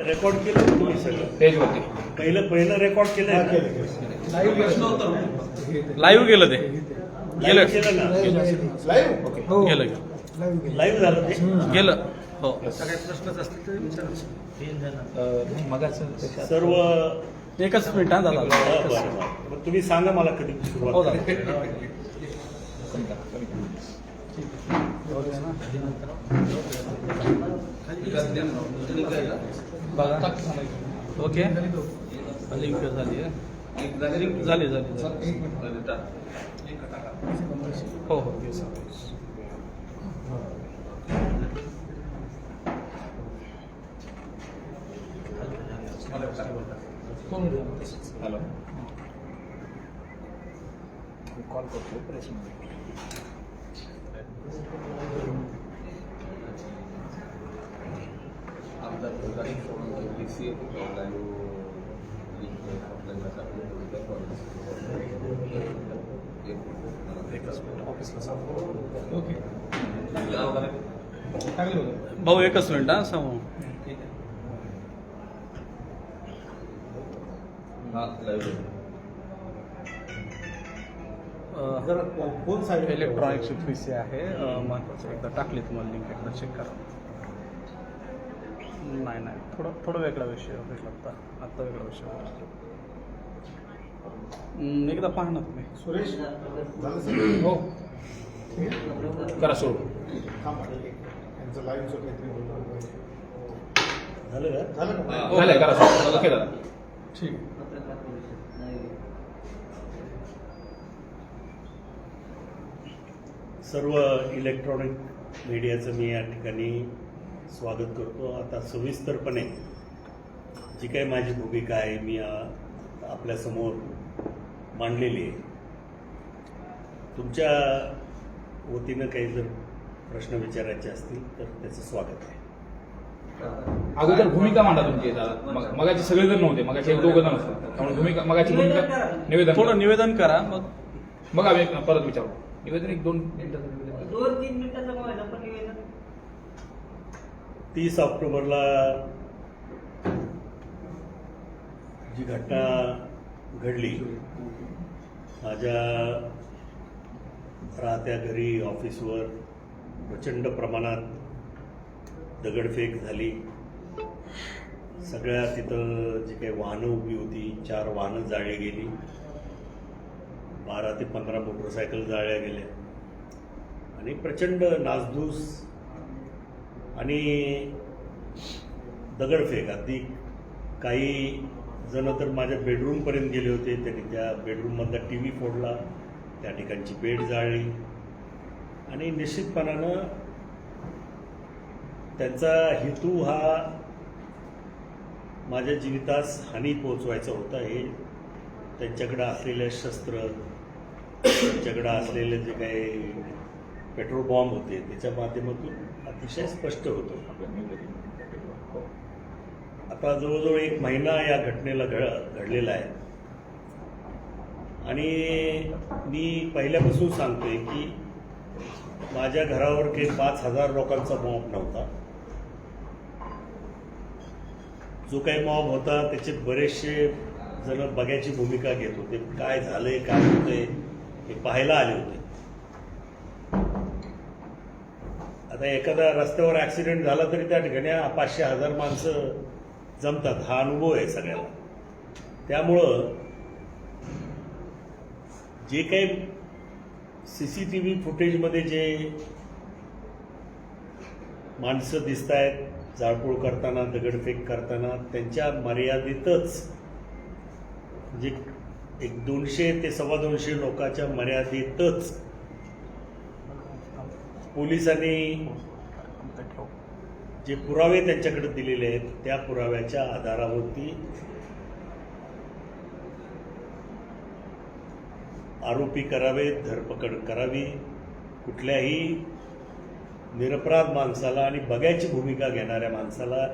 Record केलं तुम्ही सगळं पेजवरती पहिलं रेकॉर्ड केलंय ना? लाईव्ह गेलं ते Live केलं ना गेलं लाईव्ह झालं ते गेलं हो सर्व एकच मिनिट हा दादा बरं, बरं. मग तुम्ही सांगा मला कधी हो सुरुवात दादा करायची. बघा ओके लिंक झाली आहे झाली हो हो येस हॅलो कॉल करतो प्रेसमध्ये ओके भाऊ एकच मिनिट हा सांगू इलेक्ट्रॉनिक्स पीसी आहे महत्वाचं एकदा टाकली तुम्हाला लिंक एकदा चेक करा नाही थोडं वेगळा विषय भेटला आत्ता वेगळा विषय एकदा पहा ना तुम्ही सुरेश हो करा सोड यांचं लाईव्हचं काहीतरी झालं का झालं का? झालं करा सोड ओके दादा ठीक सर्व इलेक्ट्रॉनिक मीडियाचं मी या ठिकाणी स्वागत करतो. आता सविस्तरपणे जी काही माझी भूमिका आहे मी आपल्यासमोर मांडलेली आहे. तुमच्या वतीनं काही जर प्रश्न विचारायचे असतील तर त्याचं स्वागत आहे. अगोदर भूमिका मांडा तुमची मगाची सगळेजण नव्हते मगाची एक दोघं जण असतात त्यामुळे मगाची भूमिका निवेदन थोडं निवेदन करा मग आम्ही परत विचारू निवेदन 1-2 मिनिटाचं 2-3 मिनिटाचं बघायचं पण निवेदन 30 ऑक्टोबरला जी घटना घडली माझ्या राहत्या घरी ऑफिसवर प्रचंड प्रमाणात दगडफेक झाली. सगळ्या तिथं जी काही वाहनं उभी होती 4 वाहनं जाळली गेली. 12 ते 15 मोटरसायकल जाळल्या गेल्या आणि प्रचंड नासधूस आणि दगडफेक. अगदी काही जण तर माझ्या बेडरूमपर्यंत गेले होते. त्यांनी त्या बेडरूममधला TV फोडला, त्या ठिकाणची बेड जाळली आणि निश्चितपणानं त्यांचा हेतू हा माझ्या जीवितास हानी पोचवायचा होता. हे त्यांच्याकडं असलेले शस्त्र, त्यांच्याकडं असलेले जे काही पेट्रोल बॉम्ब होते त्याच्या माध्यमातून अतिशय स्पष्ट होतं. आता जवळजवळ 1 महिना या घटनेला घडलेला आहे आणि मी पहिल्यापासून सांगतोय की माझ्या घरावर काही 5,000 लोकांचा मॉब नव्हता. जो काही मॉब होता त्याचे बरेचसे जण बघायची भूमिका घेत होते. काय झालंय काय होतंय हे पाहायला आले होते. आता एखादा रस्त्यावर ऍक्सिडेंट झाला तरी त्या ठिकाणी 500-1000 माणसं जमतात. हा अनुभव आहे सगळ्याला. त्यामुळं जे काही CCTV फुटेजमध्ये जे माणसं दिसत आहेत जाळपोळ करताना दगडफेक करताना त्यांच्या मर्यादेतच म्हणजे 200 ते 225 लोकांच्या मर्यादेतच पोलिसांनी जे पुरावे त्यांच्याकडे दिलेले आहेत त्या पुराव्याच्या आधारावरती आरोपी करावेत, धरपकड करावी. कुठल्याही निरपराध माणसाला आणि बघायची भूमिका घेणाऱ्या माणसाला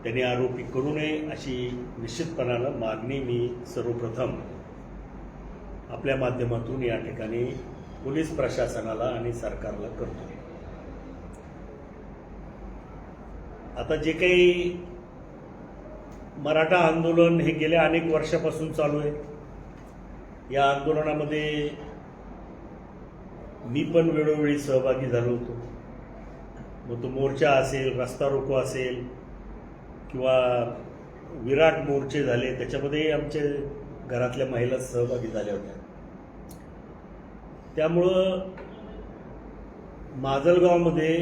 त्यांनी आरोपी करू नये अशी निश्चितपणानं मागणी मी सर्वप्रथम आपल्या माध्यमातून या ठिकाणी पोलीस प्रशासनाला आणि सरकारला करतो. आता जे काही मराठा आंदोलन हे गेल्या अनेक वर्षापासून चालू आहे, या आंदोलनामध्ये मी पण वेळोवेळी सहभागी झालो होतो. मग तो मोर्चा असेल, रस्ता रोको असेल किंवा विराट मोर्चे झाले, त्याच्यामध्ये आमचे घरातल्या महिला सहभागी झाल्या होत्या. त्यामुळं माजलगावमध्ये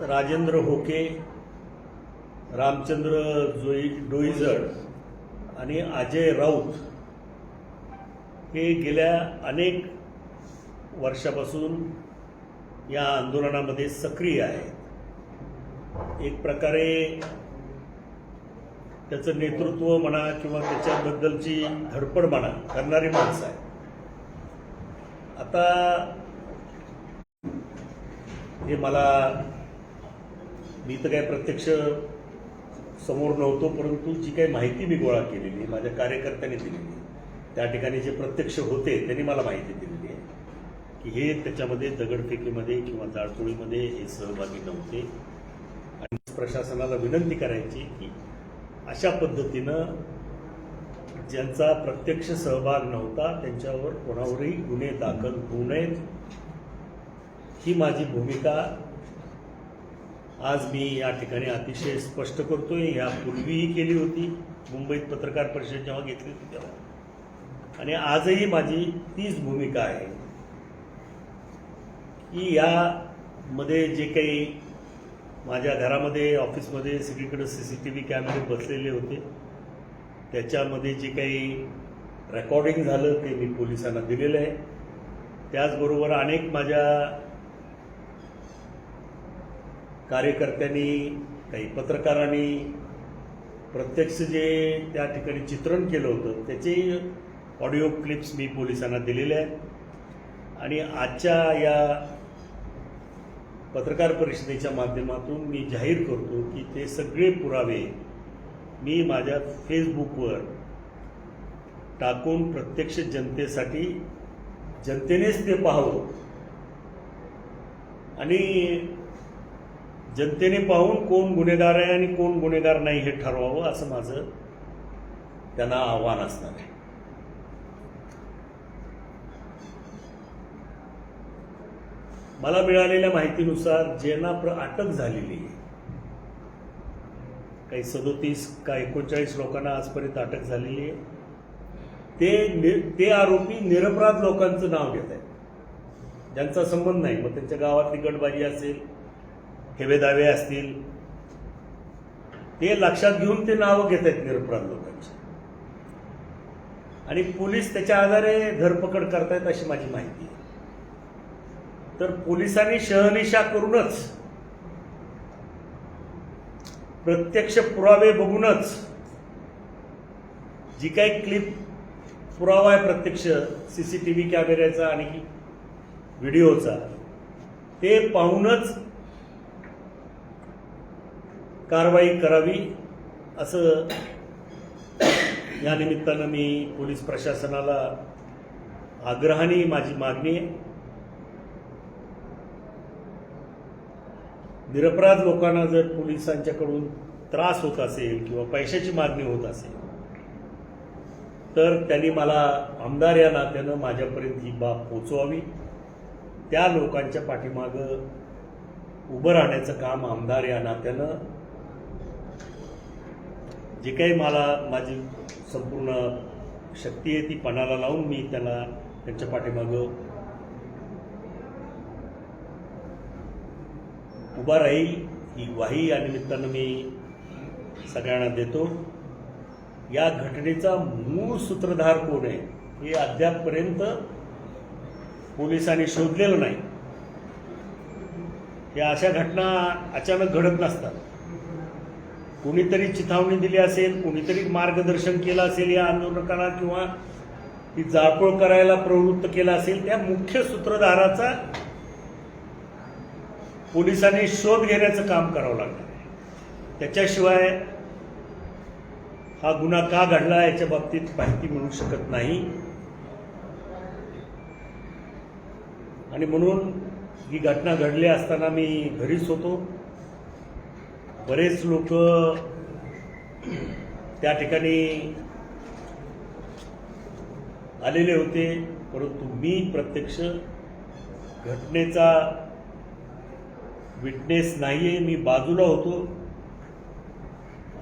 राजेंद्र होके, रामचंद्र डोईजड आणि अजय राऊत हे गेल्या अनेक वर्षापासून या आंदोलनामध्ये सक्रिय आहेत. एक प्रकारे त्याचं नेतृत्व म्हणा किंवा त्याच्याबद्दलची धडपड म्हणा करणारी माणसं आहे. आता हे मी तर काय प्रत्यक्ष समोर नव्हतो, परंतु जी काही माहिती मी गोळा केलेली माझ्या कार्यकर्त्यांनी दिलेली, त्या ठिकाणी जे प्रत्यक्ष होते त्यांनी मला माहिती दिलेली आहे की हे त्याच्यामध्ये दगडफेकीमध्ये किंवा जाळपोळीमध्ये हे सहभागी नव्हते. आणि प्रशासनाला विनंती करायची की अशा पद्धतीनं ज्यांचा प्रत्यक्ष सहभाग नव्हता त्यांच्यावर कोणावरही गुन्हे दाखल होऊ नयेत. ही माझी भूमिका आज मी या ठिकाणी अतिशय स्पष्ट करतोय. यापूर्वीही केली होती, मुंबईत पत्रकार परिषद जेव्हा घेतली होती तेव्हा, आणि आजही माझी तीच भूमिका आहे की यामध्ये जे काही माझ्या घरामध्ये, ऑफिसमध्ये सगळीकडे CCTV कॅमेरे बसलेले होते, त्याच्यामध्ये जे काही रेकॉर्डिंग झालं ते मी पोलिसांना दिलेलं आहे. त्याचबरोबर अनेक माझ्या कार्यकर्त्यांनी, काही पत्रकारांनी प्रत्यक्ष जे त्या ठिकाणी चित्रण केलं होतं त्याचे ऑडिओ क्लिप्स मी पोलिसांना दिलेले आहेत. आणि आजच्या या पत्रकार परिषदेच्या माध्यमातून मी जाहीर करतो की ते सगळे पुरावे मी माझ्या फेसबुकवर टाकून प्रत्यक्ष जनतेसाठी, जनतेनेच ते पाहावं आणि जनतेने पाहून कोण गुन्हेगार आहे आणि कोण गुन्हेगार नाही हे ठरवावं, असं माझं त्यांना आव्हान असणार आहे. मला मिळालेल्या माहितीनुसार ज्यांना अटक झालेली आहे, काही 37 का 39 लोकांना आजपर्यंत अटक झालेली आहे, ते आरोपी निरपराध लोकांचं नाव घेत आहेत, ज्यांचा संबंध नाही. मग त्यांच्या गावातली गटबाजी असेल, हेवेदावे असतील, ते लक्षात घेऊन ते नावं घेत आहेत निरपराध लोकांची, आणि पोलीस त्याच्या आधारे धरपकड करतायत अशी माझी माहिती आहे. तर पोलिसांनी शहनिशा करूनच, प्रत्यक्ष पुरावे बघूनच, जी काही क्लिप पुरावा आहे प्रत्यक्ष CCTV कॅमेऱ्याचा आणि व्हिडिओचा, ते पाहूनच कारवाई करावी असं या निमित्तानं मी पोलीस प्रशासनाला आग्रहाने माझी मागणी आहे. निरपराध लोकांना जर पोलिसांच्याकडून त्रास होत असेल किंवा पैशाची मागणी होत असेल तर त्यांनी मला आमदार या नात्यानं माझ्यापर्यंत ही बाब पोचवावी. त्या लोकांच्या पाठीमागं उभं राहण्याचं काम आमदार या नात्यानं, जे काही मला माझी संपूर्ण शक्ती आहे ती पणाला लावून मी त्यांच्या पाठीमागं उभा राहील, ही ग्वाही या निमित्तानं मी सगळ्यांना देतो. या घटनेचा मूळ सूत्रधार कोण आहे हे अद्यापपर्यंत पोलिसांनी शोधलेलं नाही. या अशा घटना अचानक घडत नसतात. कोणीतरी चिथावणी दिली असेल, कोणीतरी मार्गदर्शन केलं असेल या आंदोलकांना, किंवा ती जाळपोळ करायला प्रवृत्त केलं असेल, त्या मुख्य सूत्रधाराचा पोलिसांनी शोध घेण्याचं काम करावं लागणार आहे. त्याच्याशिवाय हा गुन्हा का घडला याच्या बाबतीत माहिती मिळू शकत नाही. आणि म्हणून ही घटना घडली असताना मी घरीच होतो. बरेच लोक त्या ठिकाणी आलेले होते, परंतु मी प्रत्यक्ष घटनेचा विटनेस नाहीये, मी बाजूला होतो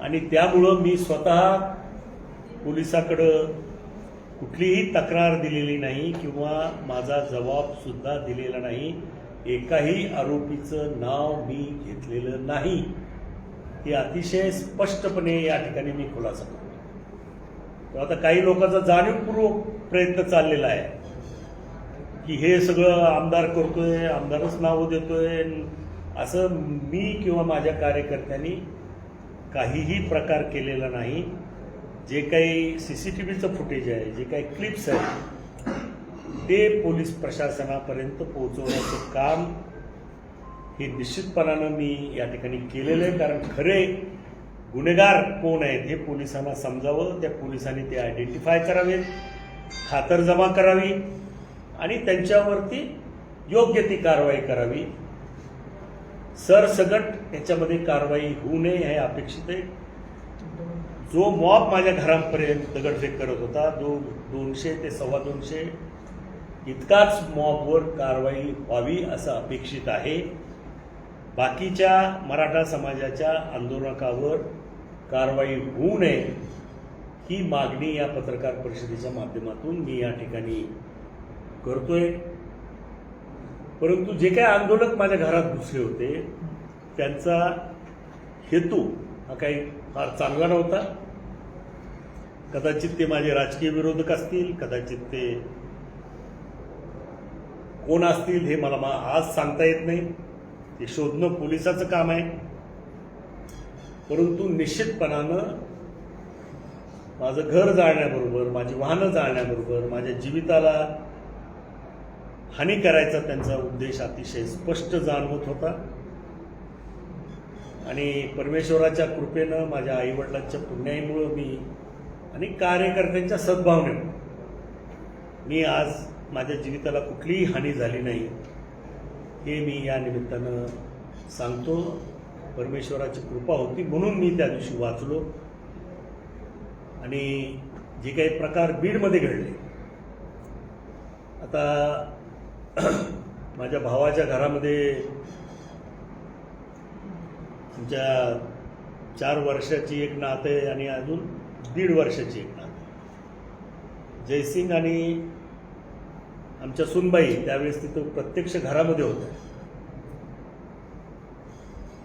आणि त्यामुळं मी स्वतः पोलिसाकडं कुठलीही तक्रार दिलेली नाही किंवा माझा जबाब सुद्धा दिलेला नाही. एकाही आरोपीचं नाव मी घेतलेलं नाही. हे अतिशय स्पष्टपणे या ठिकाणी मी खुलासा करतो. तर आता काही लोकांचा जाणीवपूर्वक प्रयत्न चाललेला आहे की हे सगळं आमदार करतोय, आमदारच नावं देतोय, असं मी किंवा माझ्या कार्यकर्त्यांनी काहीही प्रकार केलेला नाही. जे काही CCTVचं फुटेज आहे, जे काही क्लिप्स आहेत, ते पोलीस प्रशासनापर्यंत पोहोचवण्याचं काम हे निश्चितपणानं मी या ठिकाणी केलेलं आहे. कारण खरे गुन्हेगार कोण आहेत हे पोलिसांना समजावं, त्या पोलिसांनी ते आयडेंटिफाय करावेत, खातरजमा करावी आणि त्यांच्यावरती योग्य ती कारवाई करावी. सरसगट त्याच्यामध्ये कारवाई होऊ नये हे अपेक्षित आहे. जो मॉब माझ्या घरापर्यंत दगडफेक करत होता, 200 ते 250 इतकाच मॉबवर कारवाई व्हावी असं अपेक्षित आहे. बाकीच्या मराठा समाजाच्या आंदोलकावर कारवाई होऊ नये ही मागणी या पत्रकार परिषदेच्या माध्यमातून मी या ठिकाणी करतोय. परंतु जे काही आंदोलक माझ्या घरात घुसले होते त्यांचा हेतू हा काही फार चांगला नव्हता. कदाचित ते माझे राजकीय विरोधक असतील, कदाचित ते कोण असतील हे मला आज सांगता येत नाही. ते शोधणं पोलिसाचं काम आहे. परंतु निश्चितपणानं माझं घर जाळण्याबरोबर, माझी वाहनं जाळण्याबरोबर माझ्या जीविताला हानी करायचा त्यांचा उद्देश अतिशय स्पष्ट जाणवत होता. आणि परमेश्वराच्या कृपेनं, माझ्या आईवडिलांच्या पुण्याईमुळं मी आणि कार्यकर्त्यांच्या सद्भावनेमुळे मी आज माझ्या जीविताला कुठलीही हानी झाली नाही हे मी या निमित्तानं सांगतो. परमेश्वराची कृपा होती म्हणून मी त्या दिवशी वाचलो. आणि जे काही प्रकार बीडमध्ये घडले, आता माझ्या भावाच्या घरामध्ये आमच्या 4 वर्षाची एक नात आहे आणि अजून 1.5 वर्षाची एक नात. जयसिंग आणि आमच्या सुनबाई त्यावेळेस तिथं प्रत्यक्ष घरामध्ये होत्या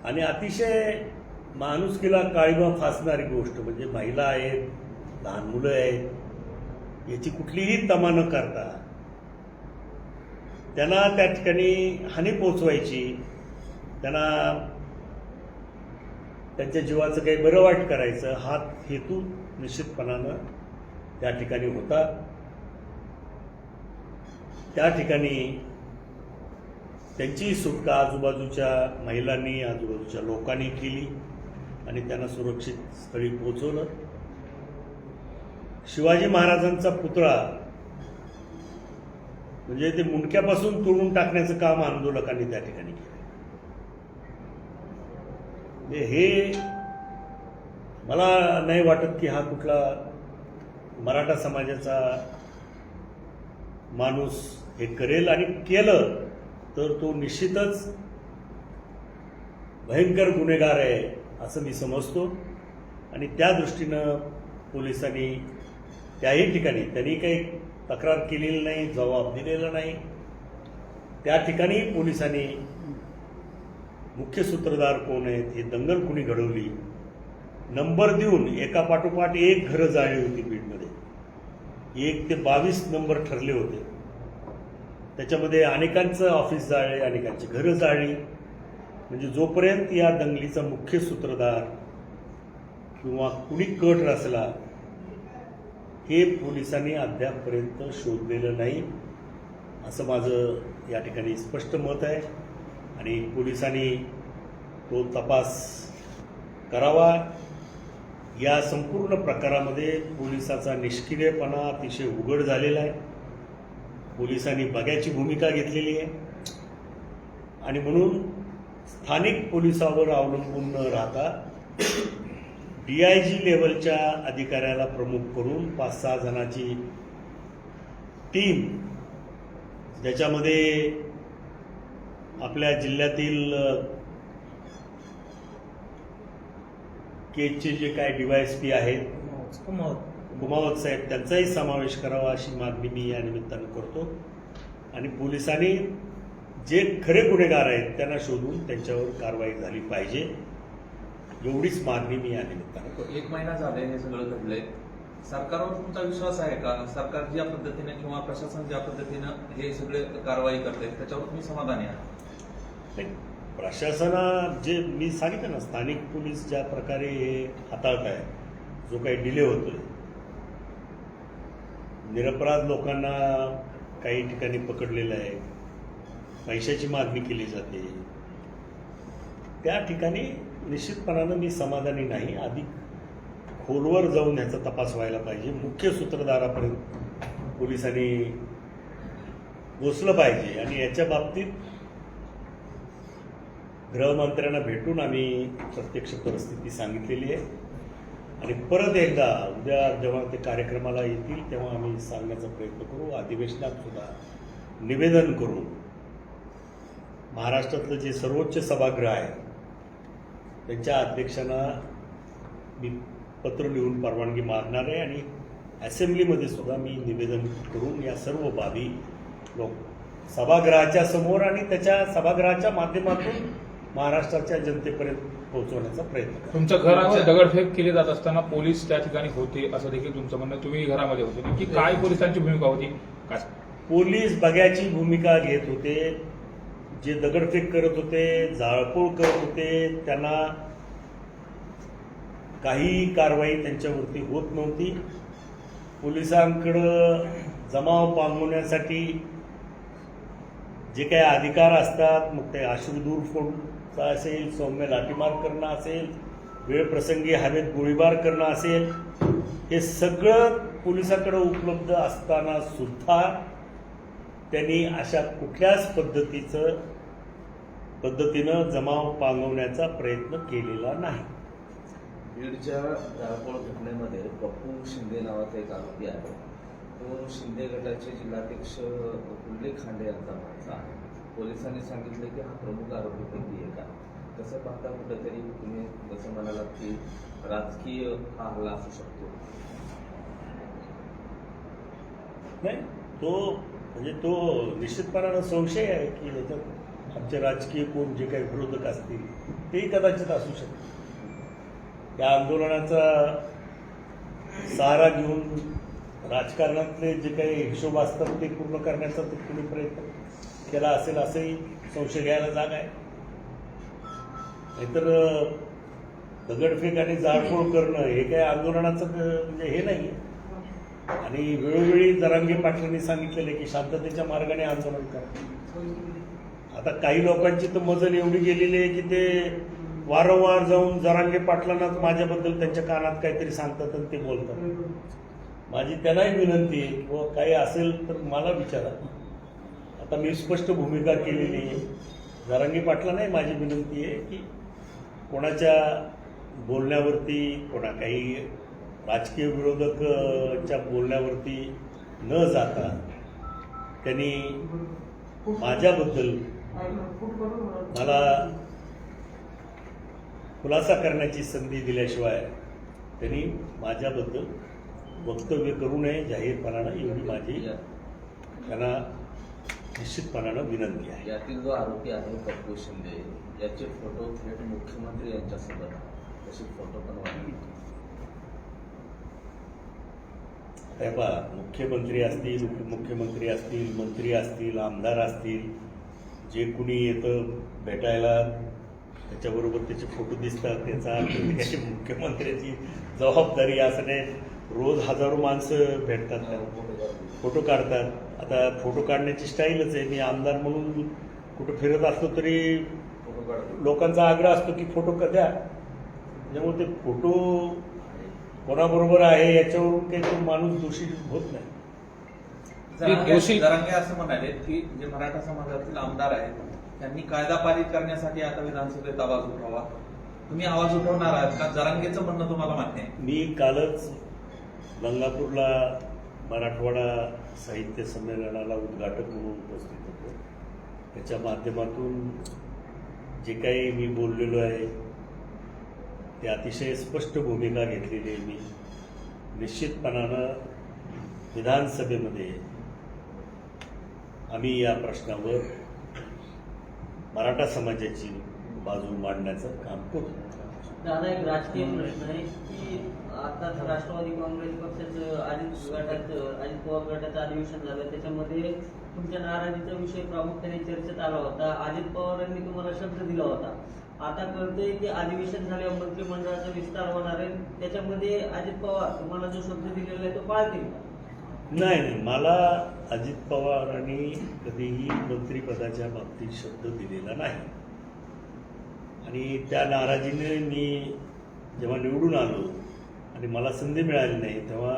आणि अतिशय माणुसकीला काळीमा फासणारी गोष्ट म्हणजे महिला आहेत, लहान मुलं आहेत, याची कुठलीही तमा न करता त्यांना त्या ठिकाणी हानी पोचवायची, त्यांना त्यांच्या जीवाचं काही बरं वाईट करायचं हा हेतू निश्चितपणानं त्या ठिकाणी होता. त्या ठिकाणी त्यांची सुटका आजूबाजूच्या महिलांनी, आजूबाजूच्या लोकांनी केली आणि त्यांना सुरक्षित स्थळी पोहोचवलं. शिवाजी महाराजांचा पुतळा म्हणजे ते मुंडक्यापासून तोडून टाकण्याचं काम आंदोलकांनी त्या ठिकाणी केलं. हे मला नाही वाटत की हा कुठला मराठा समाजाचा माणूस हे करेल, आणि केलं तर तो निश्चितच भयंकर गुन्हेगार आहे असं मी समजतो. आणि त्या दृष्टीनं पोलिसांनी त्याही ठिकाणी त्यांनी काही तक्रार केलेली नाही, जबाब दिलेला नाही. त्या ठिकाणी पोलिसांनी मुख्य सूत्रधार कोण आहेत, हे दंगल कुणी घडवली, नंबर देऊन एकापाठोपाठ एक घरं जाळली होती बीडमध्ये. 1 ते 22 नंबर ठरले होते. त्याच्यामध्ये अनेकांचं ऑफिस जाळले, अनेकांची घरं जाळली. म्हणजे जोपर्यंत या दंगलीचा मुख्य सूत्रधार किंवा कुणी कट रचला हे पोलिसांनी अद्यापपर्यंत शोधलेलं नाही असं माझं या ठिकाणी स्पष्ट मत आहे. आणि पोलिसांनी तो तपास करावा. या संपूर्ण प्रकारामध्ये पोलिसाचा निष्क्रियपणा अतिशय उघड झालेला आहे. पोलिसांनी बघ्याची भूमिका घेतलेली आहे आणि म्हणून स्थानिक पोलिसावर अवलंबून न राहता DIG लेवलच्या अधिकाऱ्याला प्रमुख करून 5-6 जणांची टीम, ज्याच्यामध्ये आपल्या जिल्ह्यातील केजचे जे काय DYSP आहेत कुमावत साहेब, त्यांचाही समावेश करावा अशी मागणी मी या निमित्तानं करतो. आणि पोलिसांनी जे खरे गुन्हेगार आहेत त्यांना शोधून त्यांच्यावर कारवाई झाली पाहिजे, एवढीच मागणी मी या निमित्तानं करतो. 1 महिना झाले हे सगळं घडलंय. सरकारवर तुमचा विश्वास आहे का? सरकार ज्या पद्धतीने किंवा प्रशासन ज्या पद्धतीनं हे सगळे कारवाई करते त्याच्यावर तुम्ही समाधानी आहात? नाही, प्रशासना जे मी सांगितलं ना, स्थानिक पोलीस ज्या प्रकारे हे हाताळत आहे, जो काही डिले होतोय, निरपराध लोकांना काही ठिकाणी पकडलेलं आहे, पैशाची मागणी केली जाते, त्या ठिकाणी निश्चितपणानं मी समाधानी नाही. अधिक खोलवर जाऊन ह्याचा तपास व्हायला पाहिजे. मुख्य सूत्रधारापर्यंत पोलिसांनी पोचलं पाहिजे. आणि याच्या बाबतीत गृहमंत्र्यांना भेटून आम्ही प्रत्यक्ष परिस्थिती सांगितलेली आहे. आणि परत एकदा उद्या जेव्हा ते कार्यक्रमाला येतील तेव्हा आम्ही सांगण्याचा प्रयत्न करू. अधिवेशनात सुद्धा निवेदन करू. महाराष्ट्रातलं जे सर्वोच्च सभागृह आहे त्यांच्या अध्यक्षांना मी पत्र लिहून परवानगी मागणार आहे. आणि असेंब्लीमध्ये सुद्धा मी निवेदन करून या सर्व बाबी सभागृहाच्या समोर आणि त्याच्या सभागृहाच्या माध्यमातून महाराष्ट्राच्या जनतेपर्यंत पोहोचवण्याचा प्रयत्न करा. तुमच्या घरावर दगडफेक केली जात असताना पोलीस त्या ठिकाणी होते असं देखील तुमचं म्हणणं. तुम्ही घरामध्ये होते, नक्की काय पोलिसांची भूमिका होती? काय पोलीस बघ्याची भूमिका घेत होते. जे दगडफेक करत होते, जाळपोळ करत होते, त्यांना काही कारवाई त्यांच्यावरती होत नव्हती. पोलिसांकडं जमाव पांगवण्यासाठी जे काही अधिकार असतात, मग ते अश्रुधूर फोडचा असेल, सौम्य लाठीमार करणं असेल, वेळप्रसंगी हवेत गोळीबार करणं असेल, हे सगळं पोलिसांकडे उपलब्ध असताना सुद्धा त्यांनी अशा कुठल्याच पद्धतीनं जमाव पांगवण्याचा प्रयत्न केलेला नाही. बीडच्या जाळपोळ घटनेमध्ये पप्पू शिंदे नावाचा एक आरोपी आहे. तो शिंदे गटाचे जिल्हाध्यक्ष कुंडले खांडे यांचा भाचा आहे. पोलिसांनी सांगितले की हा प्रमुख आरोपीपैकी एक आहे. तसं पाहता कुठेतरी तुम्ही जसं म्हणालात की राजकीय हा हल्ला असू शकतो. नाही, तो निश्चितपणानं संशय आहे की याच्यात आमचे राजकीय कोण जे काही विरोधक असतील तेही कदाचित असू शकते. त्या आंदोलनाचा सहारा घेऊन राजकारणातले जे काही हिशोब असतात ते पूर्ण करण्याचा तो कुणी प्रयत्न केला असेल असंही संशय घ्यायला जागा आहे. नाहीतर दगडफेक आणि जाळपोळ करणं हे काही आंदोलनाचं म्हणजे हे नाही. आणि वेळोवेळी जरांगे पाटलांनी सांगितलेले की शांततेच्या मार्गाने आंदोलन करा. आता काही लोकांची तर मजल एवढी गेलेली आहे की ते वारंवार जाऊन जरांगे पाटलांना माझ्याबद्दल त्यांच्या कानात काहीतरी सांगतात आणि ते बोलतात. माझी त्यांनाही विनंती आहे की बाबा काही असेल तर मला विचारा. आता मी स्पष्ट भूमिका केलेली आहे. जरांगे पाटलांनाही माझी विनंती आहे की कोणाच्या बोलण्यावरती, कोणा काही राजकीय विरोधकांच्या बोलण्यावरती न जाता त्यांनी माझ्याबद्दल मला खुलासा करण्याची संधी दिल्याशिवाय त्यांनी माझ्याबद्दल वक्तव्य करू नये जाहीरपणानं, एवढी माझी त्यांना निश्चितपणानं विनंती आहे. यातील जो आरोपी आहे पप्पू शिंदे याचे फोटो थेट मुख्यमंत्री यांच्यासोबत तसे फोटो पण वाढले. मुख्यमंत्री असतील, उपमुख्यमंत्री असतील, मंत्री असतील, आमदार असतील, जे कुणी येतं भेटायला त्याच्याबरोबर त्याचे फोटो दिसतात, त्याचा प्रत्येकाची मुख्यमंत्र्याची जबाबदारी असणे. रोज हजारो माणसं भेटतात, फोटो काढतात. आता फोटो काढण्याची स्टाईलच आहे. मी आमदार म्हणून कुठं फिरत असतो तरी लोकांचा आग्रह असतो की फोटो द्या. त्यामुळे ते फोटो कोणाबरोबर आहे याच्यावरून काही तो माणूस दोषी होत नाही. दोषी जरांगे असं म्हणाले की जे मराठा समाजातील आमदार आहेत त्यांनी कायदा पारित करण्यासाठी आता विधानसभेत आवाज उठवावा. तुम्ही आवाज उठवणार आहात का? जरांगेचं म्हणणं तुम्हाला मान्य आहे? मी कालच गंगापूरला मराठवाडा साहित्य संमेलनाला उद्घाटक म्हणून उपस्थित होतो. त्याच्या माध्यमातून जे काही मी बोललेलो आहे ते अतिशय स्पष्ट भूमिका घेतलेली आहे. मी निश्चितपणानं विधानसभेमध्ये आम्ही या प्रश्नावर मराठा समाजाची बाजू मांडण्याचं काम करू. दादा, एक राजकीय प्रश्न आहे की आता राष्ट्रवादी काँग्रेस पक्षाचं अजित पवार गटाचं अधिवेशन झालं, त्याच्यामध्ये तुमच्या नाराजीचा विषय प्रामुख्याने चर्चेत आला होता. अजित पवारांनी तुम्हाला शब्द दिला होता. आता कळतंय की अधिवेशन झाल्यावर मंत्रिमंडळाचा विस्तार होणार आहे, त्याच्यामध्ये अजित पवार तुम्हाला जो शब्द दिलेला आहे तो पाळतील का? नाही, मला अजित पवारांनी कधीही मंत्रिपदाच्या बाबतीत शब्द दिलेला नाही. आणि त्या नाराजीने मी जेव्हा निवडून आलो आणि मला संधी मिळाली नाही तेव्हा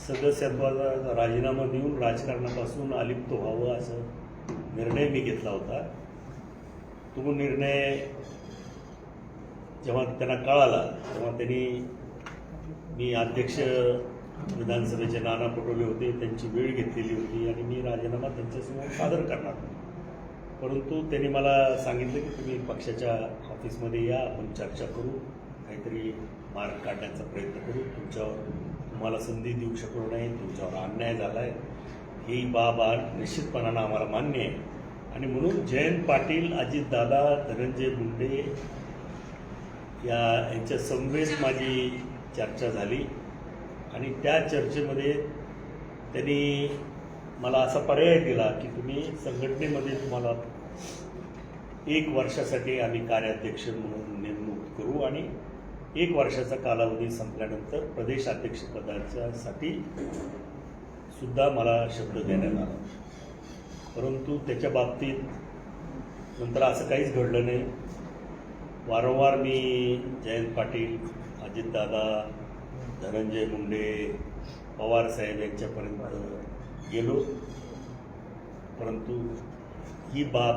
सदस्यत्वाचा राजीनामा देऊन राजकारणापासून अलिप्त व्हावं असं निर्णय मी घेतला होता. तो निर्णय जेव्हा त्यांना कळाला तेव्हा त्यांनी, मी अध्यक्ष विधानसभेचे नाना पटोले होते, त्यांची वेळ घेतलेली होती आणि मी राजीनामा त्यांच्यासमोर सादर करणार होतो. परंतु त्यांनी मला सांगितलं की तुम्ही पक्षाच्या ऑफिसमध्ये या, आपण चर्चा करू, काहीतरी मार्ग काढण्याचा प्रयत्न करू, तुम्हाला संधी देऊ शकलो नाही, तुमच्यावर अन्याय झाला आहे, ही बाब निश्चितपणानं आम्हाला मान्य आहे. आणि म्हणून जयंत पाटील, अजितदादा, धनंजय मुंडे यांच्या समवेत माझी चर्चा झाली आणि त्या चर्चेमध्ये त्यांनी मला असा पर्याय दिला की तुम्ही संघटनेमध्ये तुम्हाला 1 वर्षासाठी आम्ही कार्याध्यक्ष म्हणून नेमणूक करू आणि 1 वर्षाचा कालावधी संपल्यानंतर प्रदेशाध्यक्षपदासाठी सुद्धा मला शब्द देण्यात आला. परंतु त्याच्या बाबतीत नंतर असं काहीच घडलं नाही. वारंवार मी जयंत पाटील, अजितदादा, धनंजय मुंडे, पवारसाहेब यांच्यापर्यंत गेलो, परंतु ही बाब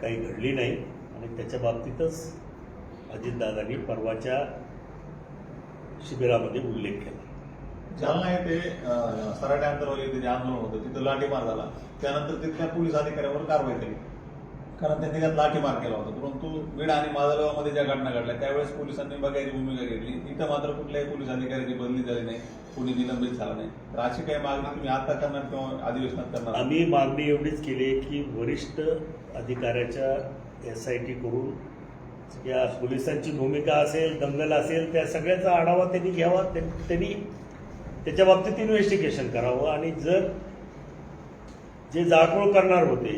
काही घडली नाही. आणि त्याच्या बाबतीतच अजितदादांनी परवाच्या शिबिरामध्ये उल्लेख केला. जालना येथे सराटे आंतरवाली जे आंदोलन होतं तिथं लाठीमार झाला, त्यानंतर तिथल्या पोलीस अधिकाऱ्यांवर कारवाई केली कारण त्यांनी त्यात लाठीमार केला होता. परंतु बीड आणि माजलगावमध्ये ज्या घटना घडल्या त्यावेळेस पोलिसांनी बघायची भूमिका घेतली. इथं मात्र कुठल्याही पोलीस अधिकाऱ्याची बदली झाली नाही, कोणी निलंबित झाला नाही. तर अशी काही मागणी तुम्ही आता करणार किंवा अधिवेशनात करणार? आम्ही मागणी एवढीच केली आहे की वरिष्ठ अधिकाऱ्याच्या SIT करून या पोलिसांची भूमिका असेल, दंगल असेल, त्या सगळ्याचा आढावा त्यांनी घ्यावा, त्यांनी त्याच्या बाबतीत इन्व्हेस्टिगेशन करावं आणि जर जे जाळपोळ करणार होते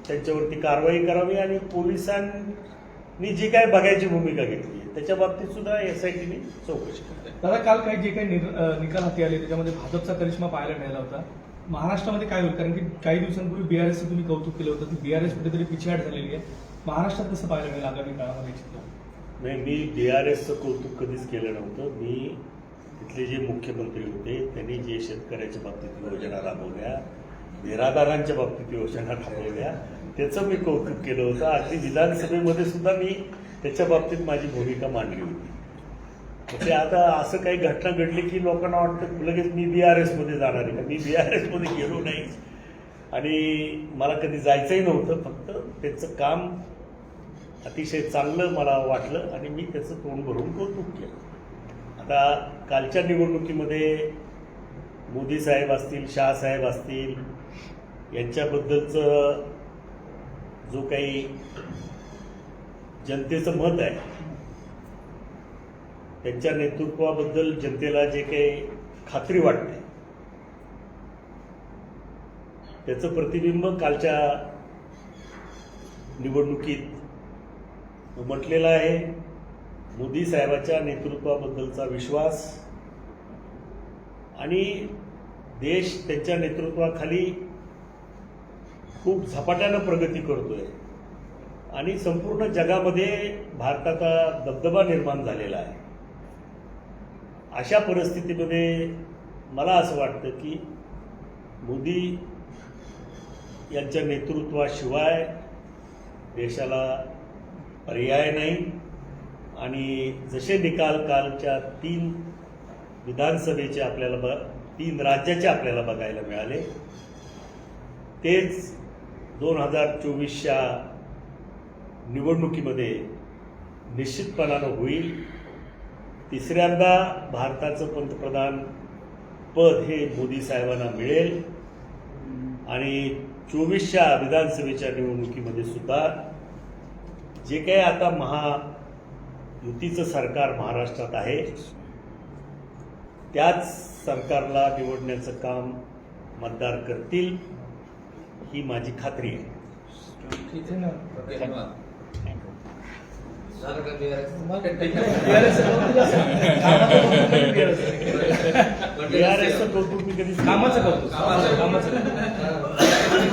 त्यांच्यावरती कारवाई करावी आणि पोलिसांनी जी काय बघायची भूमिका घेतली त्याच्या बाबतीत सुद्धा SITने चौकशी करावी. दादा, काल काही जे काही निकाल हाती आले त्याच्यामध्ये भाजपचा करिश्मा पाहायला मिळाला होता. महाराष्ट्रामध्ये काय होईल, कारण की काही दिवसांपूर्वी BRSचं तुम्ही कौतुक केलं होतं, ती BRS कुठेतरी पिछाड झालेली आहे. महाराष्ट्रात कसं पाहायला मिळेल आगामी काळामध्ये चित्र? नाही, मी BRSचं कौतुक कधीच केलं नव्हतं. मी तिथले जे मुख्यमंत्री होते त्यांनी जे शेतकऱ्याच्या बाबतीत योजना राबवल्या, निराधारांच्या बाबतीत योजना राबवल्या, त्याचं मी कौतुक केलं होतं. अगदी विधानसभेमध्ये सुद्धा मी त्याच्या बाबतीत माझी भूमिका मांडली होती. म्हणजे आता असं काही घटना घडली की लोकांना वाटतं लगेच मी BRS मध्ये जाणार आहे का. मी BRS मध्ये गेलो नाही आणि मला कधी जायचंही नव्हतं. फक्त त्याचं काम अतिशय चांगलं मला वाटलं आणि मी त्याचं तोंड भरून कौतुक केलं. आता कालच्या निवडणुकीमध्ये मोदी साहेब असतील, शाह साहेब असतील, यांच्याबद्दलचं जो काही जनतेचं मत आहे, त्यांच्या नेतृत्वाबद्दल जनतेला जे काही खात्री वाटते त्याचं प्रतिबिंब कालच्या निवडणुकीत उमटलेलं आहे. मोदी साहेबाच्या नेतृत्वाबद्दलचा विश्वास आणि देश त्यांच्या नेतृत्वाखाली खूप झपाट्यानं प्रगती करतोय आणि संपूर्ण जगामध्ये भारताचा दबदबा निर्माण झालेला आहे. अशा परिस्थितीमध्ये मला असं वाटतं की मोदी यांच्या नेतृत्वाशिवाय देशाला पर्याय नाही आणि जसे निकाल कालच्या 3 विधानसभेचे आपल्याला 3 राज्याचे आपल्याला बघायला मिळाले तेच 2024च्या निवडणुकीमध्ये निश्चितपणानं होईल. तिसऱ्यांदा भारताचं पंतप्रधान पद हे मोदी साहेबांना मिळेल आणि 24च्या विधानसभेच्या निवडणुकीमध्ये सुद्धा जे काही आता महायुतीचं सरकार महाराष्ट्रात आहे त्याच सरकारला निवडण्याचं काम मतदार करतील ही माझी खात्री आहे. इथे ना धन्यवाद. झालं का BRS? BRS कौतुक मी कधी कामाचं कौतुक कामाचं कामाचं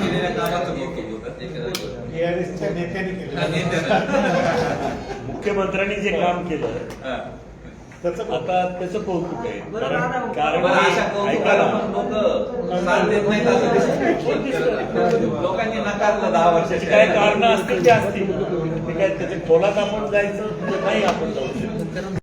केलेल्या कामाचं कौतुक होतं. टीआरएसच्या नेत्यांनी केलं. आणि त्यानं- मुख्यमंत्र्यांनी जे काम केलं हा. त्याचं आता त्याचं कौतुक आहे. बरं, दादा, कारण बरं, अशा ऐका कौतुकाला ना, पण लोक साथ देत नाहीत असं दिसतं. लोकांनी नाकारलं 10 त्याची वर्षाची काय कारणं असतील ते असतील ते काय त्याच्या खोलात आपण जायचं नाही आपण जाऊ शकतो.